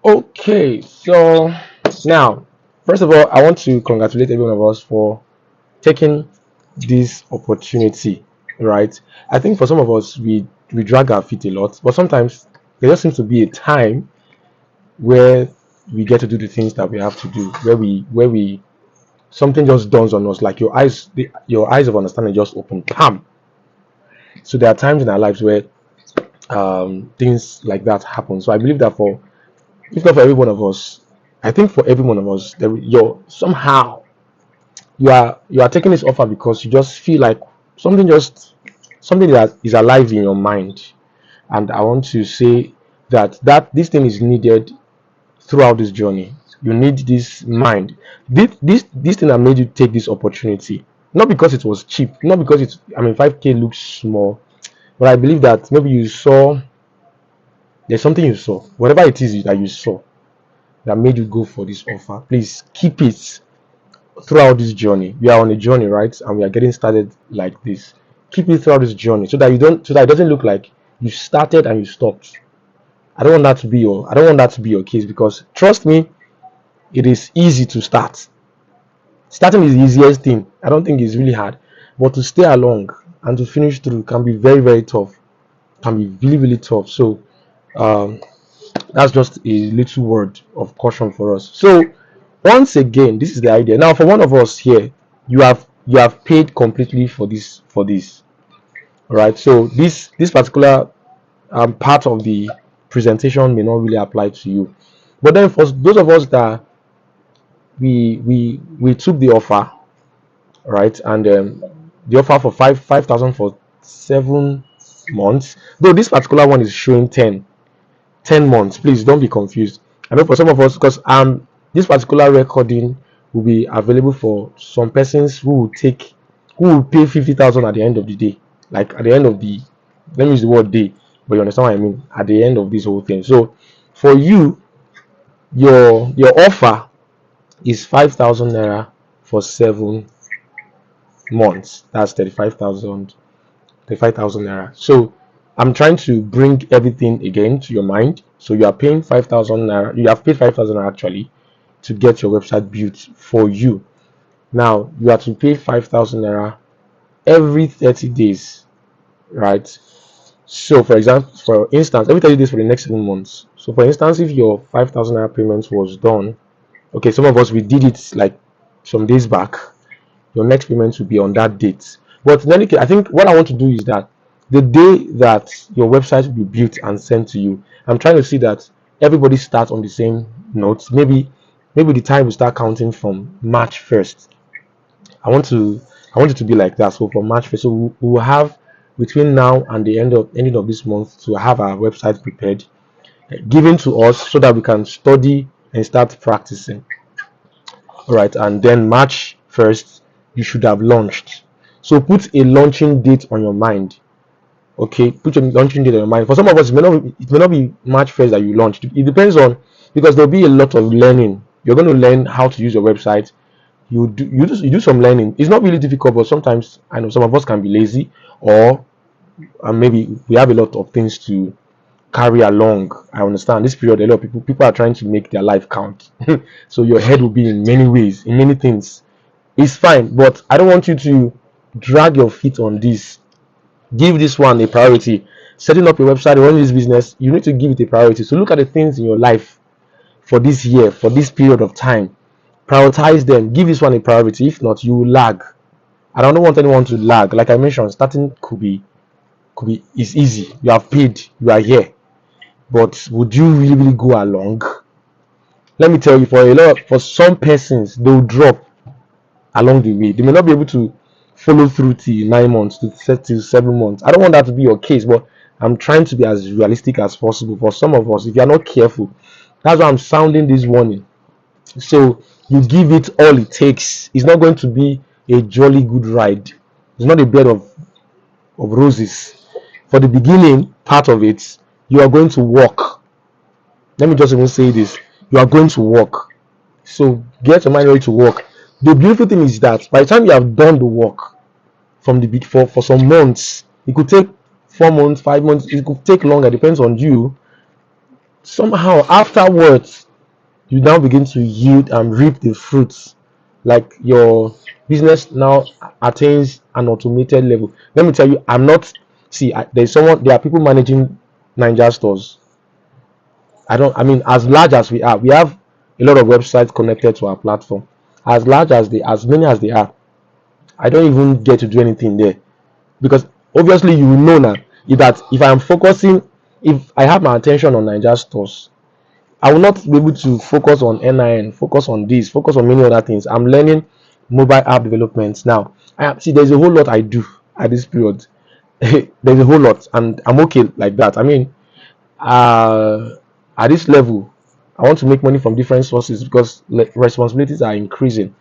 Okay, so now, first of all, I want to congratulate every one of us for taking this opportunity, right? I think for some of us, we drag our feet a lot, but sometimes there just seems to be a time where we get to do the things that we have to do, where we something just dawns on us, like your eyes of understanding just open, pam. So there are times in our lives where things like that happen. So I believe that for if not for every one of us, I think for every one of us, you're somehow you are taking this offer because you just feel like something just something that is alive in your mind. And I want to say that this thing is needed throughout this journey. You need this mind. This thing that made you take this opportunity. Not because it was cheap, not because it's I mean 5K looks small, but I believe that maybe you saw there's something you saw, whatever it is that you saw that made you go for this offer. Please keep it throughout this journey. We are on a journey, right? And we are getting started like this. Keep it throughout this journey so that it doesn't look like you started and you stopped. I don't want that to be your case because trust me, it is easy to start. Starting is the easiest thing. I don't think it's really hard. But to stay along and to finish through can be very, very tough. Can be really, really tough. So um that's just a little word of caution for us. So once again, this is the idea. Now, for one of us here, you have paid completely for this, right? So this particular part of the presentation may not really apply to you, but then for those of us that we took the offer, right, and the offer for 5,000 for 7 months. Though this particular one is showing 10 months. Please don't be confused. I know for some of us, because this particular recording will be available for some persons who will pay 50,000 at the end of the day, like at the end of the let me use the word day, but you understand what I mean, at the end of this whole thing. So for you, your offer is 5,000 naira for 7 months. That's 35,000 naira. So I'm trying to bring everything again to your mind. So you are paying 5,000 naira. You have paid 5,000 naira actually to get your website built for you. Now you have to pay 5,000 naira every 30 days, right? So for instance, every 30 days for the next 7 months. So for instance, if your 5,000 naira payment was done, okay, some of us we did it like some days back. Your next payment will be on that date. But in any case, I think what I want to do is that the day that your website will be built and sent to you, I'm trying to see that everybody starts on the same note. Maybe the time will start counting from March 1st. I want to I want it to be like that. So from March 1st, so we will have between now and the ending of this month to have our website prepared, given to us so that we can study and start practicing. All right, and then March 1st, you should have launched. So put a launching date on your mind. Okay, put your launching date on your mind. For some of us, it may not be March 1st that you launched. It depends on because there'll be a lot of learning. You're going to learn how to use your website. You do some learning. It's not really difficult, but sometimes I know some of us can be lazy, or maybe we have a lot of things to carry along. I understand this period, a lot of people are trying to make their life count. So your head will be in many ways, in many things. It's fine, but I don't want you to drag your feet on this. Give this one a priority. Setting up your website, running this business, you need to give it a priority. So look at the things in your life for this year, for this period of time. Prioritize them. Give this one a priority. If not, you will lag. I don't want anyone to lag. Like I mentioned, starting could be is easy. You have paid, you are here. But would you really go along? Let me tell you, for some persons, they'll drop along the way. They may not be able to follow through till 9 months to set till 7 months. I don't want that to be your case, but I'm trying to be as realistic as possible. For some of us, if you are not careful, that's why I'm sounding this warning. So you give it all it takes. It's not going to be a jolly good ride. It's not a bed of roses. For the beginning part of it, you are going to walk. Let me just even say this. You are going to walk. So get your mind ready to work. The beautiful thing is that by the time you have done the work from the big for some months, it could take 4 months, 5 months, it could take longer, depends on you. somehow afterwards you now begin to yield and reap the fruits, like your business now attains an automated level. Let me tell you, I'm not, see, there are people managing Ninja stores. I mean, as large as we are, we have a lot of websites connected to our platform. As large as as many as they are, I don't even get to do anything there, because obviously you will know now, if I am focusing, if I have my attention on Ninja stores, I will not be able to focus on NIN, focus on this, focus on many other things. I'm learning mobile app development now. See, there's a whole lot I do at this period. There's a whole lot, and I'm okay like that. I mean, uh, at this level, I want to make money from different sources because responsibilities are increasing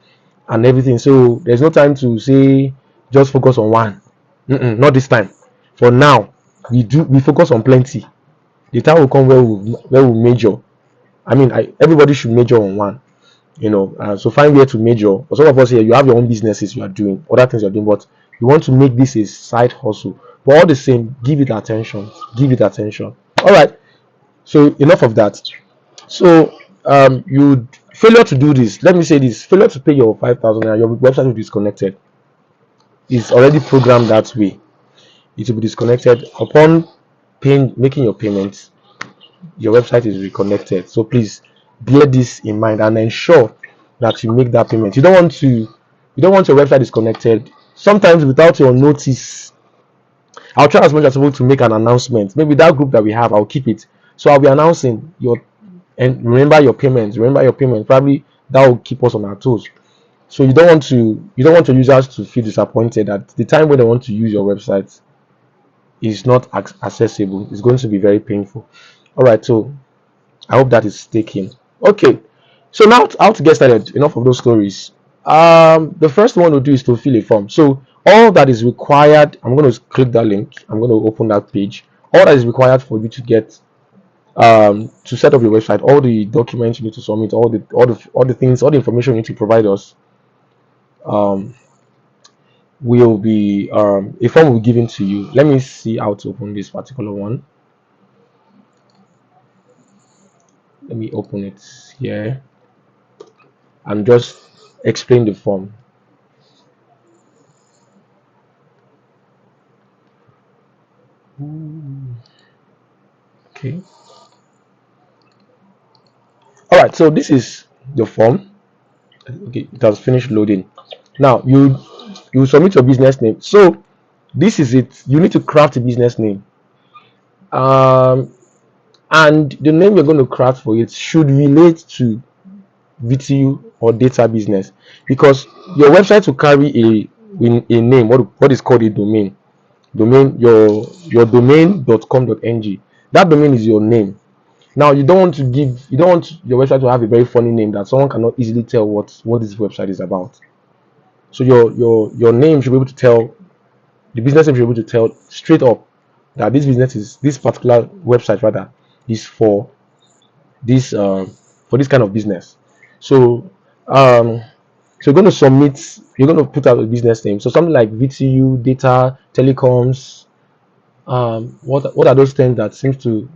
and everything. So there's no time to say just focus on one. Not this time. For now, we focus on plenty. The time will come where we major. I mean, everybody should major on one. So find where to major. For some of us here, you have your own businesses you are doing, other things you're doing, but you want to make this a side hustle. But all the same, give it attention. Give it attention. All right. So enough of that. So you failure to do this. Let me say this: failure to pay your 5,000 and your website will be disconnected. It's already programmed that way. It will be disconnected upon making your payments. Your website is reconnected. So please bear this in mind and ensure that you make that payment. You don't want your website disconnected. Sometimes without your notice, I'll try as much as possible to make an announcement. Maybe that group that we have, I'll keep it. So I'll be announcing and remember your payments. Remember your payment. Probably that will keep us on our toes. So you don't want your users to feel disappointed at the time when they want to use your website is not accessible. It's going to be very painful. All right, so I hope that is taken. Okay, so now how to get started. Enough of those stories. The first one we'll do is to fill a form. So all that is required, I'm going to click that link. I'm going to open that page. All that is required for you to get to set up your website, all the documents you need to submit, all the things, all the information you need to provide us, um, will be a form will be given to you. Let me see how to open this particular one. Let me open it here and just explain the form. Okay. All right. So this is the form. Okay, it has finished loading. Now you submit your business name. So this is it. You need to craft a business name. Um, and the name you're going to craft for it should relate to VTU or data business, because your website will carry a name, what is called a domain, your domain.com.ng. That domain is your name. Now you don't want your website to have a very funny name that someone cannot easily tell what this website is about. So your name should be able to tell, the business name should be able to tell straight up that this particular website rather is this for this kind of business. So um so you're going to put out a business name. So something like VTU, data, telecoms. What are those things that seems to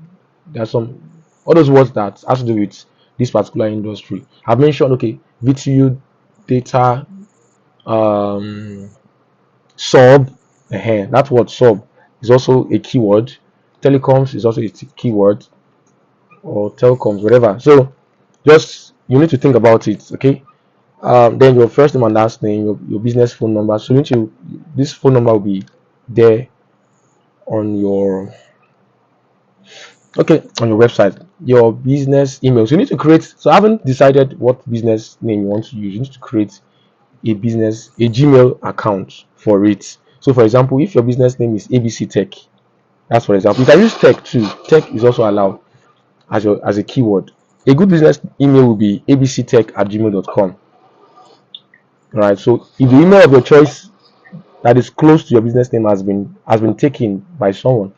there's some all those words that has to do with this particular industry. I've mentioned, okay, VTU, data, um sub, that word sub is also a keyword. Telecoms is also a keyword, or telecoms, whatever. So just you need to think about it, okay? Then your first name and last name, your business phone number. So you need to this phone number will be there on your on your website. Your business email. So you need to create. So I haven't decided what business name you want to use. You need to create a Gmail account for it. So for example, if your business name is ABC Tech, that's for example. You can use tech too. Tech is also allowed as a keyword. A good business email will be abctech@gmail.com. Right. So if the email of your choice that is close to your business name has been taken by someone,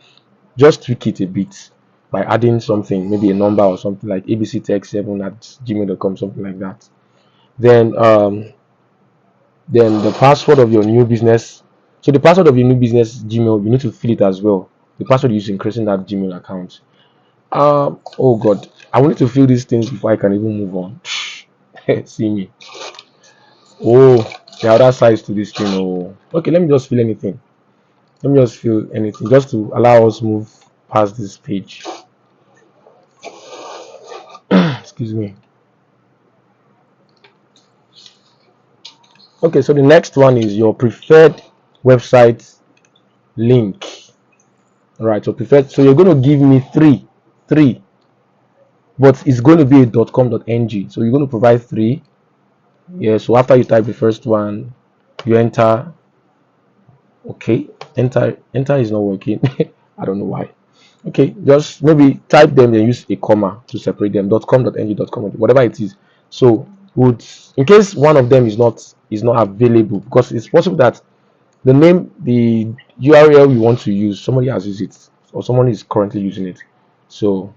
just tweak it a bit by adding something, maybe a number or something like abctech7@gmail.com, something like that. Then the password of your new business. So the password of your new business Gmail, you need to fill it as well. The password you use in creating that Gmail account. Oh god, I wanted to fill these things before I can even move on. See me. Oh, the other sides to this thing. Oh, okay. Let me just fill anything. Let me just fill anything just to allow us move past this page. Excuse me. Okay, so the next one is your preferred website link. All right, so preferred. So you're going to give me three, but it's going to be a .com.ng. So you're going to provide three. Yeah. So after you type the first one, you enter. Okay, enter is not working. I don't know why. Okay, just maybe type them and use a comma to separate them. .com.ng, .com, whatever it is. So would, in case one of them is not available, because it's possible that the URL you want to use, somebody has used it or someone is currently using it. So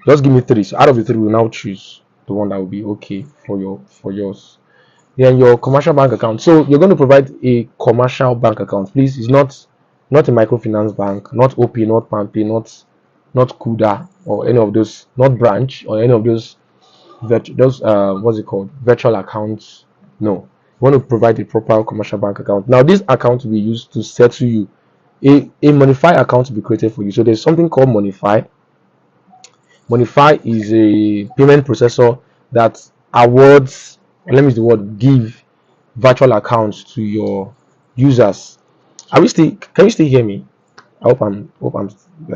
just give me three. So out of the three, we'll now choose the one that will be okay for yours. Then your commercial bank account. So you're going to provide a commercial bank account. Please, it's not a microfinance bank, not OP, not PAMPay, not Kuda or any of those, not branch or any of those what's it called, virtual accounts. No, you want to provide a proper commercial bank account. Now this account will be used to settle you. A Monify account will be created for you. So there's something called Monify. Monify is a payment processor that awards, let me use the word, give virtual accounts to your users. Are we still? Can you still hear me? I hope I'm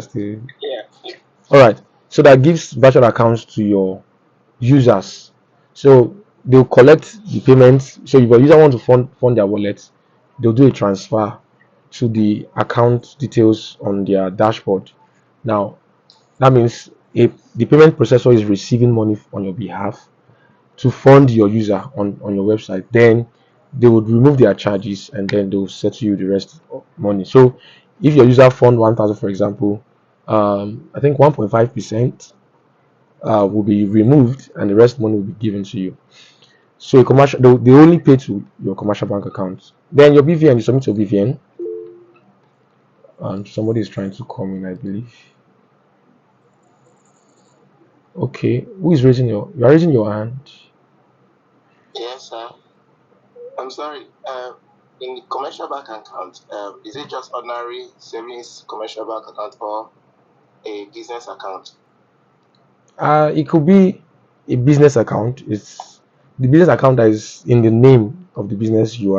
still. All right. So that gives virtual accounts to your users. So they'll collect the payments. So if a user wants to fund their wallet, they'll do a transfer to the account details on their dashboard. Now that means if the payment processor is receiving money on your behalf to fund your user on your website, then they would remove their charges and then they'll settle you the rest of money. So if your user fund 1,000, for example, I think 1.5% will be removed and the rest money will be given to you. So a commercial, they only pay to your commercial bank account. Then your BVN, you submit your BVN. Somebody is trying to come in, I believe. Okay, who is raising you are raising your hand? Yes, sir. I'm sorry. In the commercial bank account, is it just ordinary savings commercial bank account or a business account? It could be a business account. It's the business account that is in the name of the business you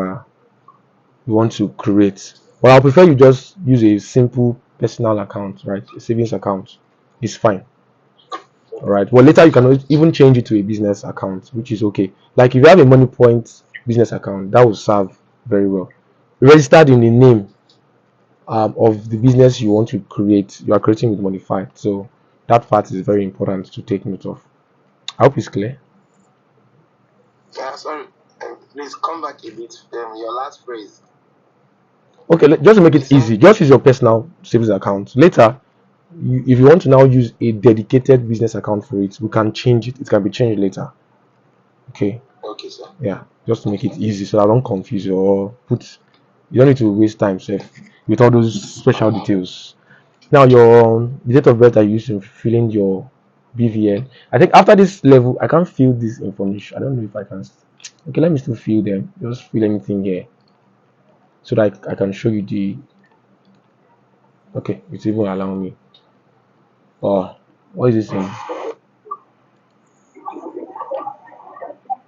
want to create. But I prefer you just use a simple personal account, right? A savings account is fine. All right. Well, later you can even change it to a business account, which is okay. Like if you have a Money Point business account, that will serve very well. Registered in the name of the business you want to create, you are creating with Modified. So that part is very important to take note of. I hope it's clear. Yeah, sorry. Please come back a bit. Your last phrase. Okay, just to make You it said easy, just use your personal savings account. Later, if you want to now use a dedicated business account for it, we can change it. It can be changed later. Okay. okay, sir. Yeah, just to make it easy so I don't confuse you or put. You don't need to waste time, sir, with all those special details. Now, your the date of birth that you used in filling your BVN. I think after this level, I can't fill this information. I don't know if I can. Okay, let me still fill them. Just fill anything here so that I can show you the. Okay, it's even allowing me. Oh, what is this saying?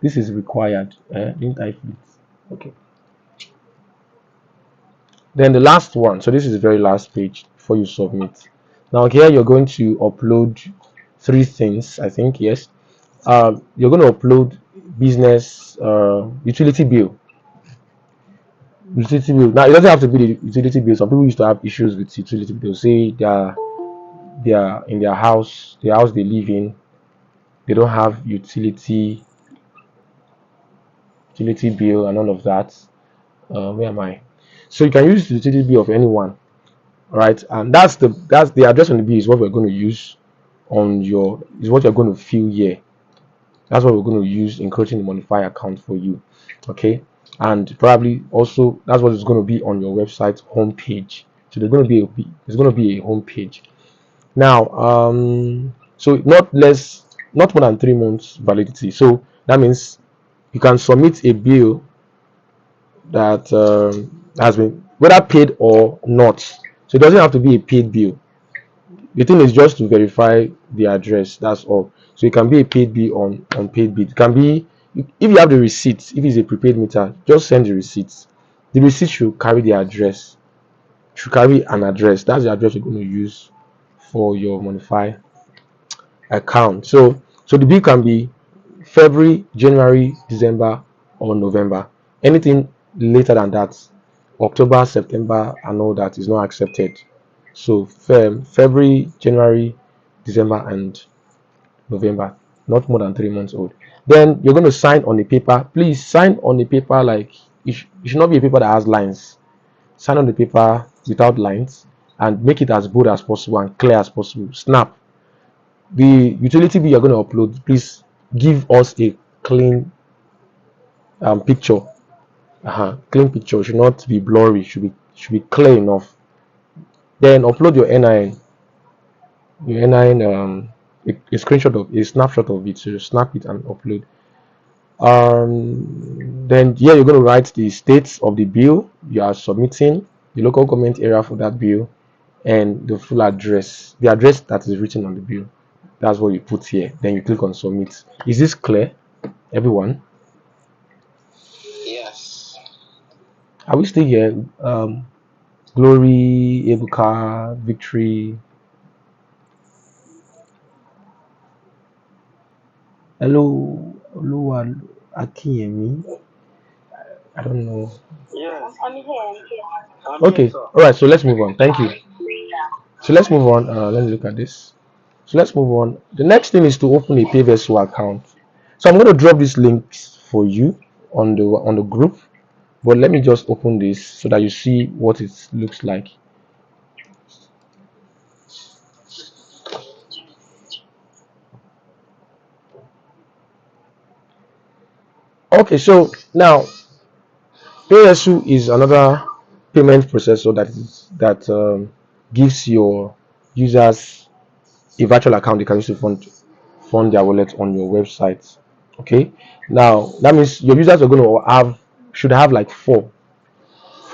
This is required. Didn't I fill it? Okay. Then the last one. So this is the very last page before you submit. Now here you're going to upload three things. I think yes. You're going to upload business utility bill. Utility bill. Now it doesn't have to be the utility bill. Some people used to have issues with utility bill. Say they are in their house, the house they live in, they don't have utility bill and all of that. Where am I? So you can use the utility bill of anyone, right? And that's the address on the bill is what we're going to use on your is what you're going to fill here. That's what we're going to use in creating the Modify account for you. Okay. And probably also that's what is going to be on your website homepage. So there's going to be a home page. Now, so not more than 3 months validity. So that means you can submit a bill that has been whether paid or not. So it doesn't have to be a paid bill. The thing is just to verify the address. That's all. So it can be a paid bill on unpaid bill. It can be if you have the receipts. If it's a prepaid meter, just send the receipts. The receipt should carry the address. Should carry an address. That's the address you're going to use for your Monify account. So the bill can be February, January, December, or November. Anything later than that, October, September, and all that is not accepted. So February, January, December, and November, not more than 3 months old. Then you're going to sign on a paper. Please sign on a paper like it should not be a paper that has lines. Sign on the paper without lines and make it as bold as possible and clear as possible. Snap. The utility bill you're going to upload, please give us a clean picture. Clean picture should not be blurry. Should be clear enough. Then upload your NIN. Your NIN a screenshot of a snapshot of it. So snap it and upload. Then yeah, you're going to write the states of the bill you are submitting, the local government area for that bill, and the full address, the address that is written on the bill. That's what you put here. Then you click on submit. Is this clear, everyone? Yes. Are we still here? Glory, Ebuka, Victory. Hello, hello, Akiyemi. I don't know. Yes. I'm here. Okay, all right. So let's move on. Thank you. So let's move on. Let me look at this. So let's move on. The next thing is to open a PayVesu account. So I'm going to drop these links for you on the group. But let me just open this so that you see what it looks like. Okay, so now PayVesu is another payment processor that gives your users a virtual account they can use to fund their wallet on your website. Okay, now that means your users are going to should have like four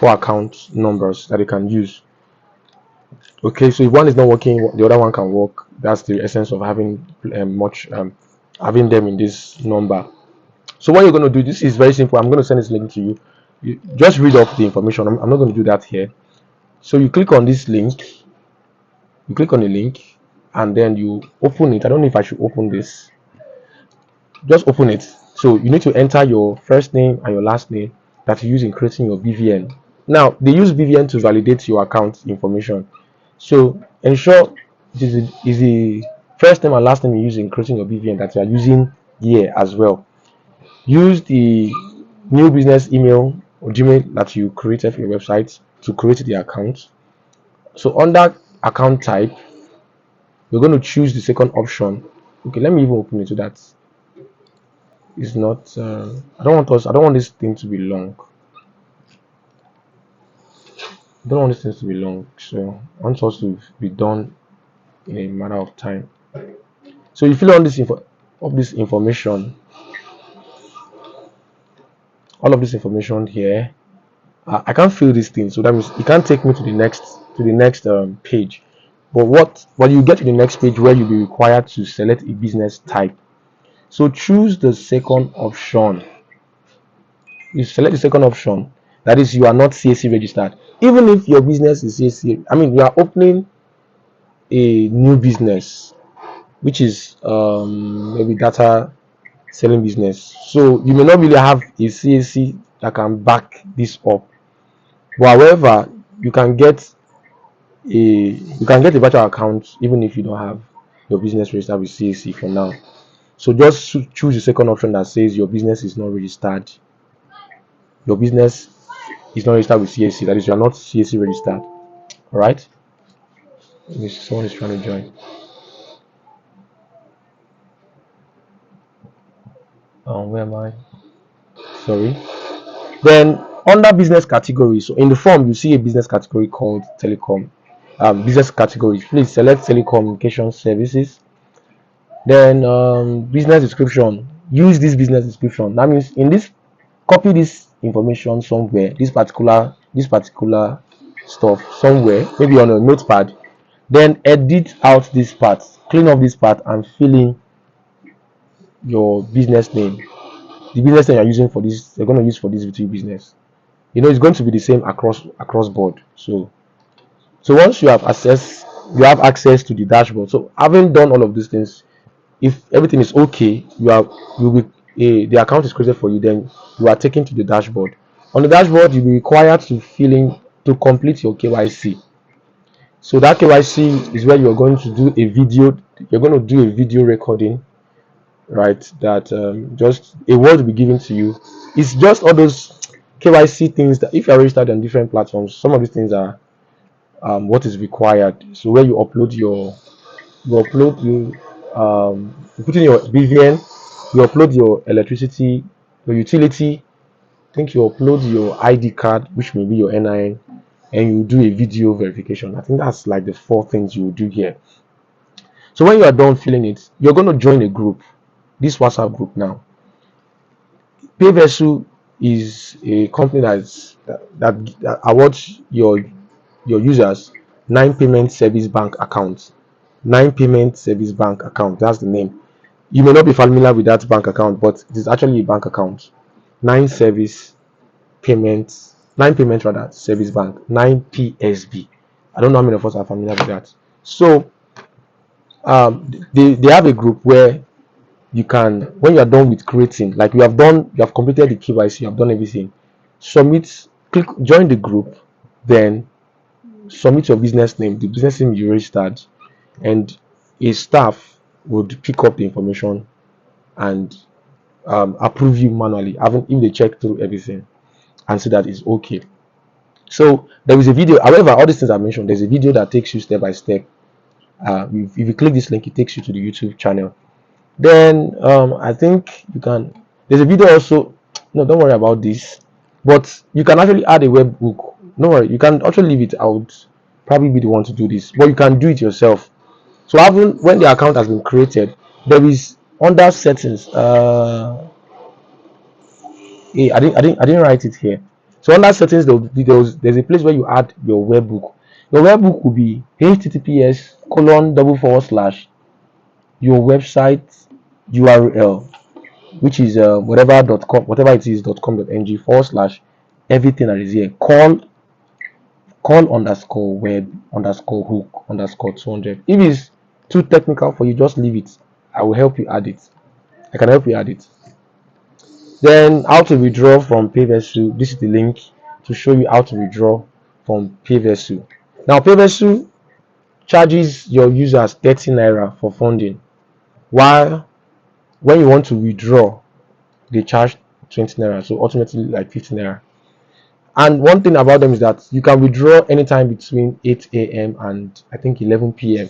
account numbers that they can use. Okay, so if one is not working, the other one can work. That's the essence of having having them in this number. So what you're going to do, this is very simple. I'm going to send this link to you. You just read up the information. I'm not going to do that here. So you click on this link. You click on the link, and then you open it. I don't know if I should open this. Just open it. So you need to enter your first name and your last name that you use in creating your BVN. Now they use BVN to validate your account information. So ensure is the first name and last name you use in creating your BVN that you are using here as well. Use the new business email or Gmail that you created for your website to create the account. So under account type, you're going to choose the second option. Okay, let me even open it so that it's not. I don't want this thing to be long. I don't want this thing to be long. So I want us to be done in a matter of time. So you fill on this information, all of this information here. I can't fill this thing, so that means it can't take me to the next page. But when you get to the next page where you'll be required to select a business type, so choose the second option. You select the second option, that is you are not CAC registered. Even if your business is CAC, I mean you are opening a new business, which is maybe data selling business, so you may not really have a CAC that can back this up. But however, you can get a virtual account even if you don't have your business registered with CAC for now. So just choose the second option that says your business is not registered. Your business is not registered with CAC. That is, you are not CAC registered. All right. Someone is trying to join. Where am I? Sorry. Then under business category, so in the form you see a business category called telecom. business category. Please select telecommunication services. Then business description. Use this business description. That means in this, copy this information somewhere. This particular stuff somewhere, maybe on a notepad. Then edit out this part, clean up this part, and fill in your business name. The business name you're using for this, you're going to use for this Vtu business. It's going to be the same across board. So once you have access to the dashboard. So having done all of these things, if everything is okay, the account is created for you. Then you are taken to the dashboard. On the dashboard, you'll be required to complete your KYC. So that KYC is where you're going to do a video. You're going to do a video recording, right? That just a word will be given to you. It's just all those KYC things that if you're registered on different platforms, some of these things are what is required. So where you put in your BVN, you upload your electricity, your utility. I think you upload your ID card, which may be your NIN, and you do a video verification. I think that's like the four things you will do here. So when you are done filling it, you're going to join a group, this WhatsApp group now. PayVesu is a company that awards your users 9 payment service bank accounts. 9 payment service bank account. That's the name. You may not be familiar with that bank account, but it is actually a bank account. Nine service payments, 9 payment rather service bank, 9 PSB. I don't know how many of us are familiar with that. So they have a group where you can, when you are done with creating, like you have completed the KYC, you have done everything, click join the group, then submit your business name, the business name you registered, and a staff would pick up the information and approve you manually, even if they check through everything and see that it's okay. So there is a video. However, all these things I mentioned, there's a video that takes you step by step. If you click this link, it takes you to the YouTube channel. Then I think you can. There's a video also. No, don't worry about this. But you can actually add a webhook. No worry, you can actually leave it out. Probably be the one to do this, but you can do it yourself. So even when the account has been created, there is under settings. I didn't write it here. So under settings, there's a place where you add your webhook. Your webhook will be https:// your website URL, which is whatever it is .com.ng / everything that is here. Call underscore web underscore hook underscore 200. If it's too technical for you, just leave it. I will help you add it. I can help you add it. Then how to withdraw from PayVesu. This is the link to show you how to withdraw from PayVesu. Now PayVesu charges your users 30 naira for funding, while when you want to withdraw, they charge 20 naira, so ultimately like 50 naira. And one thing about them is that you can withdraw anytime between 8 a.m. and I think 11 p.m.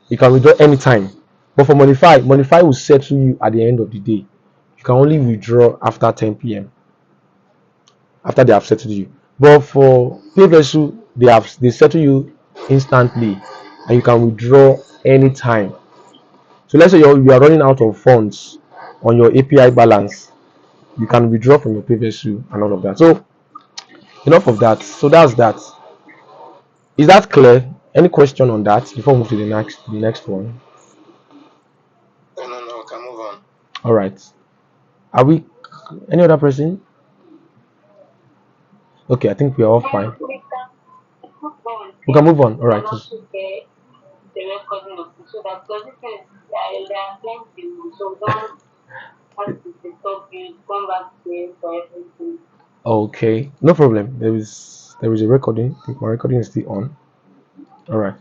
You can withdraw anytime. But for Monify will settle you at the end of the day. You can only withdraw after 10 p.m. after they have settled you. But for PayVesu, they settle you instantly and you can withdraw anytime. So let's say you are running out of funds on your API balance, you can withdraw from your PayVesu and all of that. So enough of that. So that's that. Is that clear? Any question on that before we move to the next one? No, can move on. All right. Are we any other person? Okay, I think we are all fine. We can move on. All right. Okay, no problem. There is a recording. I think my recording is still on. All right.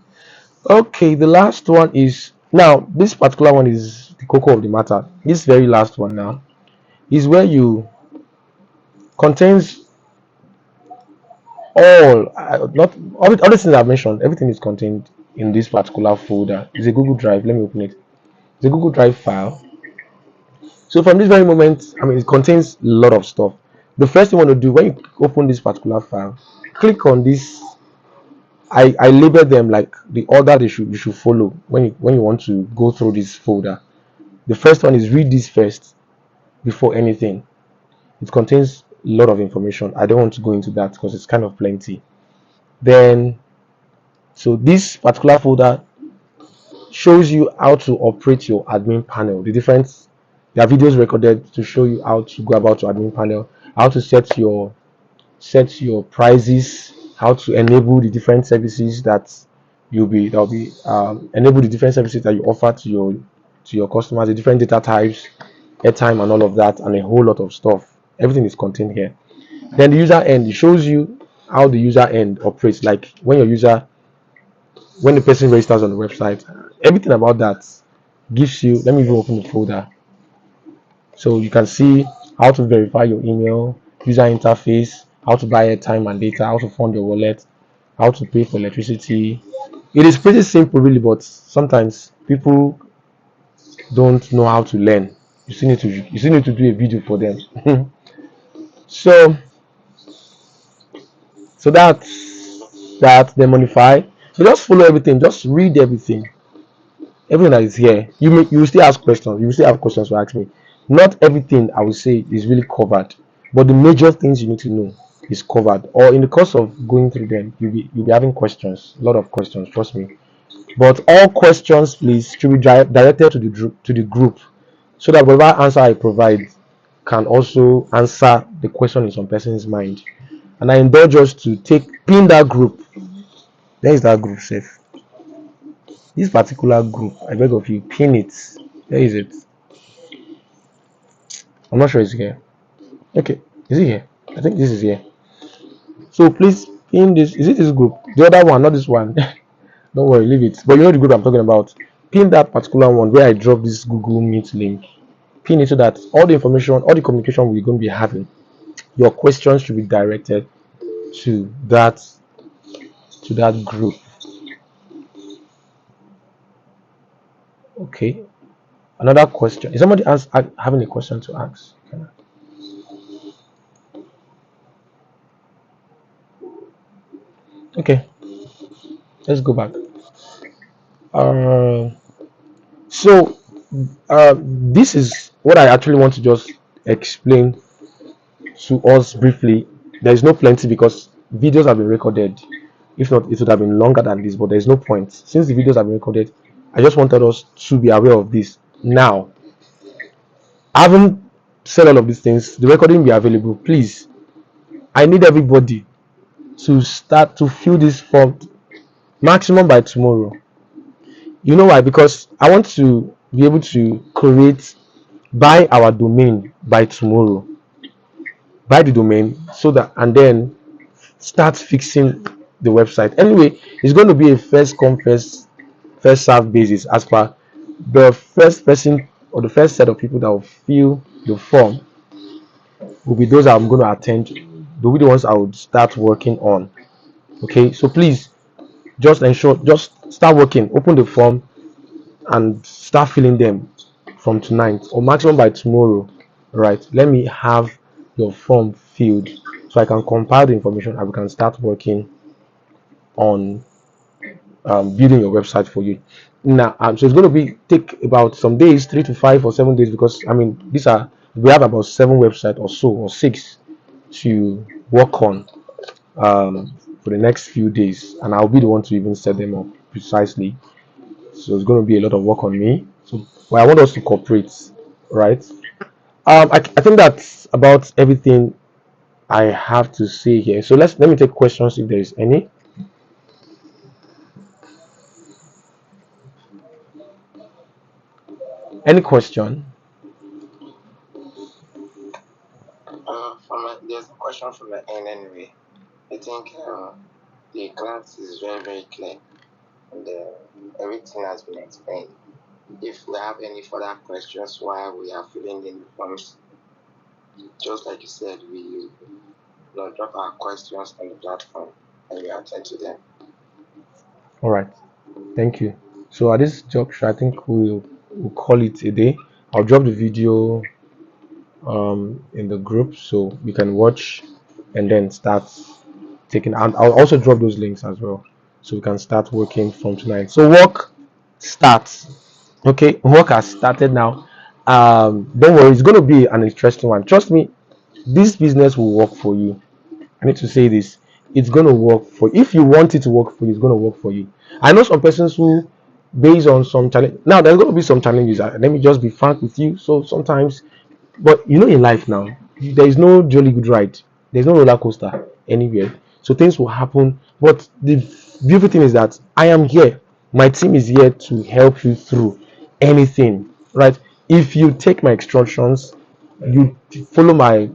Okay, the last one is now. This particular one is the cocoa of the matter. This very last one now is where you contains not all the things I've mentioned. Everything is contained in this particular folder. It's a Google Drive. Let me open it. It's a Google Drive file. So from this very moment, it contains a lot of stuff. The first thing you want to do when you open this particular file, click on this I label them like the order they should you should follow when you want to go through this folder. The first one is read this first before anything. It contains a lot of information. I don't want to go into that because it's kind of plenty. Then, so this particular folder shows you how to operate your admin panel. There are videos recorded to show you how to go about your admin panel, how to set your prices, how to enable the different services that'll be enable the different services that you offer to your customers, the different data types, airtime, and all of that, and a whole lot of stuff. Everything is contained here. Then the user end, it shows you how the user end operates, like when the person registers on the website. Everything about that gives you. Let me even open the folder so you can see how to verify your email, user interface, how to buy airtime and data, how to fund your wallet, how to pay for electricity. It is pretty simple, really, but sometimes people don't know how to learn. You still need to do a video for them. so so that's the modify. So just follow everything, just read everything that is here. You will still ask questions, you will still have questions to ask me. Not everything I will say is really covered, but the major things you need to know is covered, or in the course of going through them you'll be having questions, a lot of questions, trust me. But all questions, please, should be directed to the group, so that whatever answer I provide can also answer the question in some person's mind. And I indulge us to take pin that group. There is that group safe. This particular group, I beg of you, pin it. Where is it? I'm not sure it's here. Okay, is it here? I think this is here. So please pin this. Is it this group? The other one, not this one. Don't worry, leave it. But you know the group I'm talking about. Pin that particular one where I drop this Google Meet link. Pin it so that all the information, all the communication we're going to be having, your questions should be directed to that group. Okay. Another question. Is somebody having a question to ask? Okay, let's go back. Uh, so this is what I actually want to just explain to us briefly. There is no plenty because videos have been recorded. If not, it would have been longer than this, but there is no point. Since the videos have been recorded, I just wanted us to be aware of this. Now, having said all of these things, the recording will be available. Please, I need everybody to start to fill this form maximum by tomorrow. You know why? Because I want to be able to create, buy our domain by tomorrow. Buy the domain so that, and then start fixing the website. Anyway, it's going to be a first come first serve basis, as per the first person or the first set of people that will fill the form will be those I'm going to attend. They'll be the ones I would start working on. Okay, so please just start working, open the form and start filling them from tonight or maximum by tomorrow. Right, let me have your form filled so I can compile the information and we can start working on building your website for you. Now, so it's going to be take about some days, 3 to 5 or 7 days, because I mean we have about 7 websites or so or six to work on for the next few days, and I'll be the one to even set them up precisely. So it's going to be a lot of work on me. So, but I want us to cooperate, right? I think that's about everything I have to say here. So let me take questions if there is any. Any question? There's a question from the end anyway. I think the class is very, very clear and everything has been explained. If we have any further questions while we are filling in the forms, just like you said, we drop our questions on the platform and we attend to them. All right. Thank you. So at this juncture, I think we'll call it a day. I'll drop the video in the group so you can watch and then start taking. And I'll also drop those links as well, so we can start working from tonight. So work starts. Okay, work has started now. Don't worry, it's going to be an interesting one. Trust me, this business will work for you. I need to say this. It's going to work for you. If you want it to work for you, it's going to work for you. I know some persons who, based on some challenge, now there's going to be some challenges. Let me just be frank with you. So sometimes, but you know, in life now, there is no jolly good ride. There's no roller coaster anywhere. So things will happen. But the beautiful thing is that I am here. My team is here to help you through anything. Right? If you take my instructions, you follow my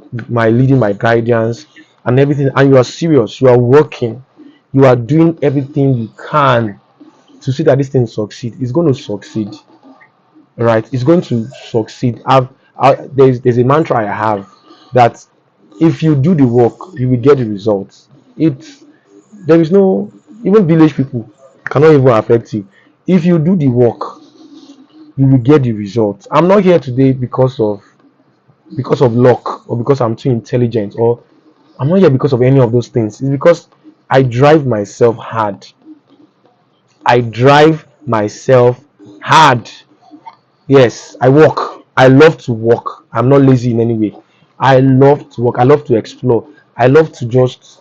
leading, my guidance, and everything, and you are serious, you are working, you are doing everything you can to see that this thing succeed. It's going to succeed, right? It's going to succeed. There's a mantra I have that if you do the work, you will get the results. It's There is no, even village people cannot even affect you. If you do the work, you will get the results. I'm not here today because of luck, or because I'm too intelligent, or I'm not here because of any of those things. It's because I drive myself hard. I drive myself hard. Yes, I work. I love to work. I'm not lazy in any way. I love to work. I love to explore. I love to just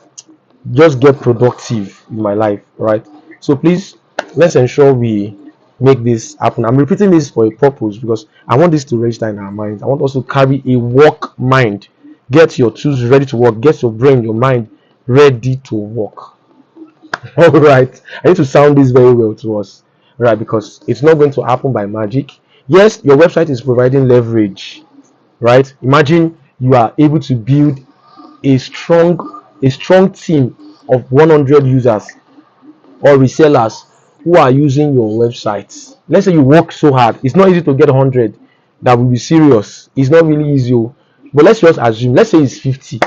get productive in my life, right? So please, let's ensure we make this happen. I'm repeating this for a purpose because I want this to register in our minds. I want us to carry a work mind. Get your tools ready to work. Get your brain, your mind ready to work. All right. I need to sound this very well to us, right? Because it's not going to happen by magic. Yes, your website is providing leverage, right? Imagine you are able to build a strong team of 100 users or resellers who are using your website. Let's say you work so hard, it's not easy to get 100 that will be serious. It's not really easy, oh. But let's just assume, let's say it's 50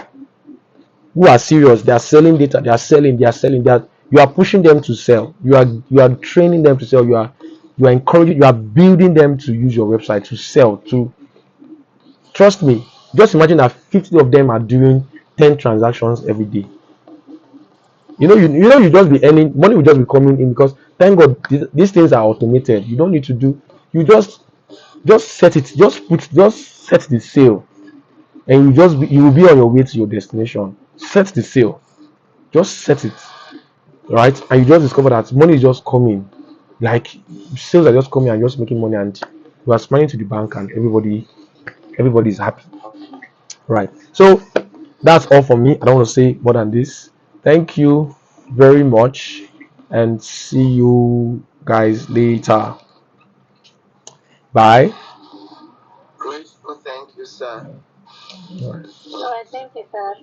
who are serious. They are selling data, you are pushing them to sell, you are training them to sell, you are encouraging, you are building them to use your website to sell. To Trust me, just imagine that 50 of them are doing 10 transactions every day. You just be earning money, will just be coming in, because thank god these things are automated. You don't need to do, you just set it, just set the sale, and you will be on your way to your destination. Set the sale, just set it, right? And you just discover that money is just coming, like sales are just coming and just making money, and you are smiling to the bank, and everybody is happy, right? So that's all for me. I don't want to say more than this. Thank you very much, and see you guys later. Bye. Great. Well, thank you, sir. All right. All right, thank you, sir.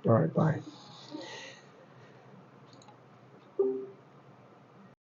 All right. Bye.